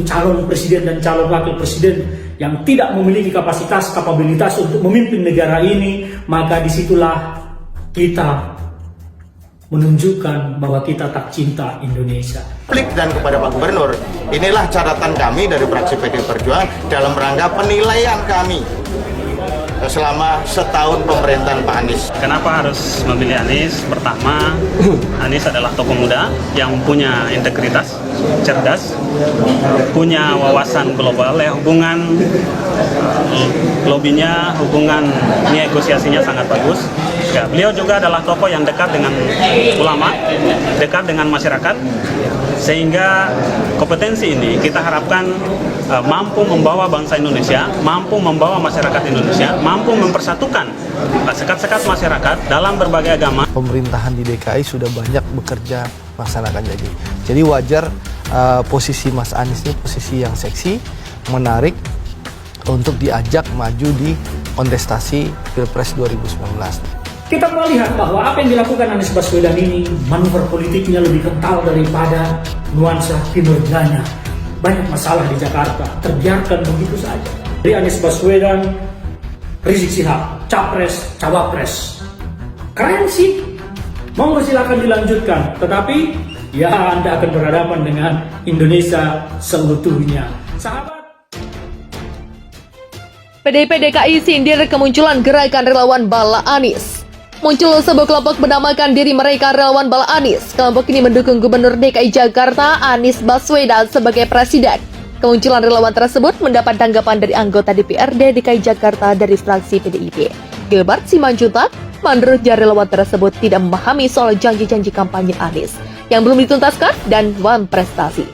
calon presiden dan calon wakil presiden yang tidak memiliki kapabilitas untuk memimpin negara ini, maka disitulah kita menunjukkan bahwa kita tak cinta Indonesia. Dan kepada Pak Gubernur, inilah catatan kami dari fraksi PDI Perjuangan dalam rangka penilaian kami selama setahun pemerintahan Pak Anies. Kenapa harus memilih Anies? Pertama, Anies adalah tokoh muda yang punya integritas, cerdas, punya wawasan global, hubungan lobbynya, hubungan negosiasinya sangat bagus. Ya, beliau juga adalah tokoh yang dekat dengan ulama, dekat dengan masyarakat, sehingga kompetensi ini kita harapkan mampu membawa bangsa Indonesia, mampu membawa masyarakat Indonesia, mampu mempersatukan sekat-sekat masyarakat dalam berbagai agama. Pemerintahan di DKI sudah banyak bekerja melaksanakan janji. Jadi wajar posisi Mas Anies ini posisi yang seksi, menarik untuk diajak maju di kontestasi Pilpres 2019. Kita melihat bahwa apa yang dilakukan Anies Baswedan ini, manuver politiknya lebih kental daripada nuansa kinerjanya. Banyak masalah di Jakarta, terbiarkan begitu saja. Dari Anies Baswedan, Rizik Syihab, Capres, Cawapres. Keren sih, monggo silakan dilanjutkan. Tetapi, ya Anda akan berhadapan dengan Indonesia seutuhnya. Sahabat. PDIP DKI sindir kemunculan gerakan relawan Bala Anies. Muncul sebuah kelompok menamakan diri mereka relawan Bala Anies. Kelompok ini mendukung Gubernur DKI Jakarta Anies Baswedan sebagai presiden. Kemunculan relawan tersebut mendapat tanggapan dari anggota DPRD DKI Jakarta dari fraksi PDIP, Gilbert Simanjuntak. Menurutnya relawan tersebut tidak memahami soal janji-janji kampanye Anies yang belum dituntaskan dan prestasi.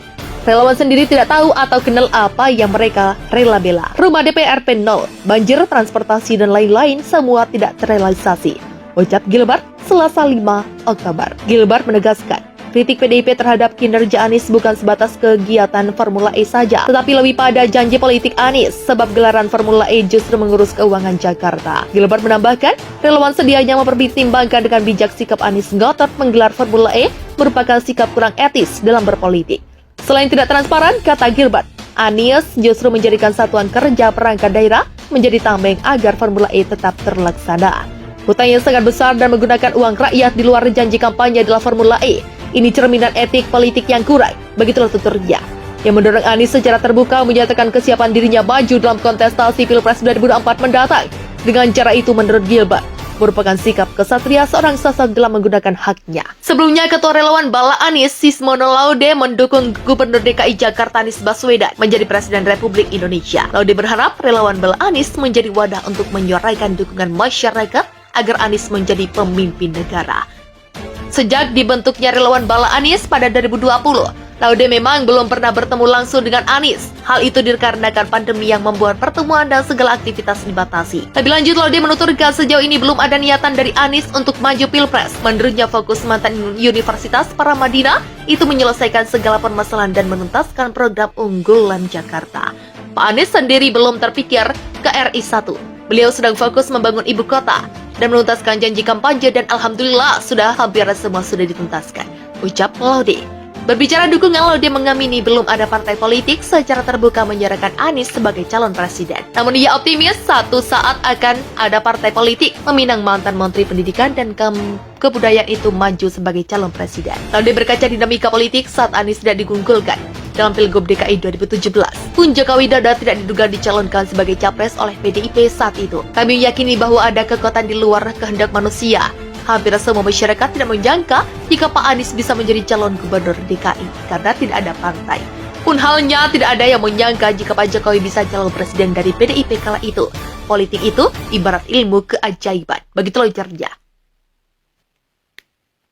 Relawan sendiri tidak tahu atau kenal apa yang mereka rela bela. Rumah DPRP 0, banjir, transportasi, dan lain-lain semua tidak terrealisasi, ucap Gilbert Selasa 5 Oktober. Gilbert menegaskan, kritik PDIP terhadap kinerja Anies bukan sebatas kegiatan Formula E saja, tetapi lebih pada janji politik Anies, sebab gelaran Formula E justru mengurus keuangan Jakarta. Gilbert menambahkan, relawan sedianya mempertimbangkan dengan bijak sikap Anies ngotot menggelar Formula E merupakan sikap kurang etis dalam berpolitik. Selain tidak transparan, kata Gilbert, Anies justru menjadikan satuan kerja perangkat daerah menjadi tameng agar Formula E tetap terlaksana. Hutang yang sangat besar dan menggunakan uang rakyat di luar janji kampanye adalah Formula E. Ini cerminan etik politik yang kurang, begitulah tuturnya. Yang mendorong Anies secara terbuka menyatakan kesiapan dirinya maju dalam kontestasi Pilpres 2024 mendatang. Dengan cara itu, menurut Gilbert, merupakan sikap kesatria seorang sosok dalam menggunakan haknya. Sebelumnya, Ketua Relawan Bala Anies, Sismono Laude, mendukung Gubernur DKI Jakarta Anies Baswedan menjadi Presiden Republik Indonesia. Laude berharap relawan Bala Anies menjadi wadah untuk menyuarakan dukungan masyarakat agar Anies menjadi pemimpin negara. Sejak dibentuknya relawan Bala Anies pada 2020, Laude memang belum pernah bertemu langsung dengan Anies. Hal itu dikarenakan pandemi yang membuat pertemuan dan segala aktivitas dibatasi. Lebih lanjut, Laude menuturkan sejauh ini belum ada niatan dari Anies untuk maju Pilpres. Menurutnya, fokus mantan Universitas Paramadina itu menyelesaikan segala permasalahan dan menuntaskan program unggulan Jakarta. Pak Anies sendiri belum terpikir ke RI 1. Beliau sedang fokus membangun ibu kota dan menuntaskan janji kampanye, dan alhamdulillah hampir semua sudah dituntaskan, ucap Laude. Berbicara dukungan, Laude mengamini belum ada partai politik secara terbuka menyerahkan Anies sebagai calon presiden. Namun ia optimis suatu saat akan ada partai politik meminang mantan Menteri Pendidikan dan Kebudayaan itu maju sebagai calon presiden. Laude berkaca dinamika politik saat Anies tidak digunggulkan dalam Pilgub DKI 2017. Pun Joko Widodo tidak diduga dicalonkan sebagai capres oleh PDIP saat itu. Kami meyakini bahwa ada kekuatan di luar kehendak manusia. Hampir semua masyarakat tidak menyangka jika Pak Anies bisa menjadi calon gubernur DKI karena tidak ada partai. Pun halnya tidak ada yang menyangka jika Pak Jokowi bisa calon presiden dari PDIP kala itu. Politik itu ibarat ilmu keajaiban. Begitulah ujarnya.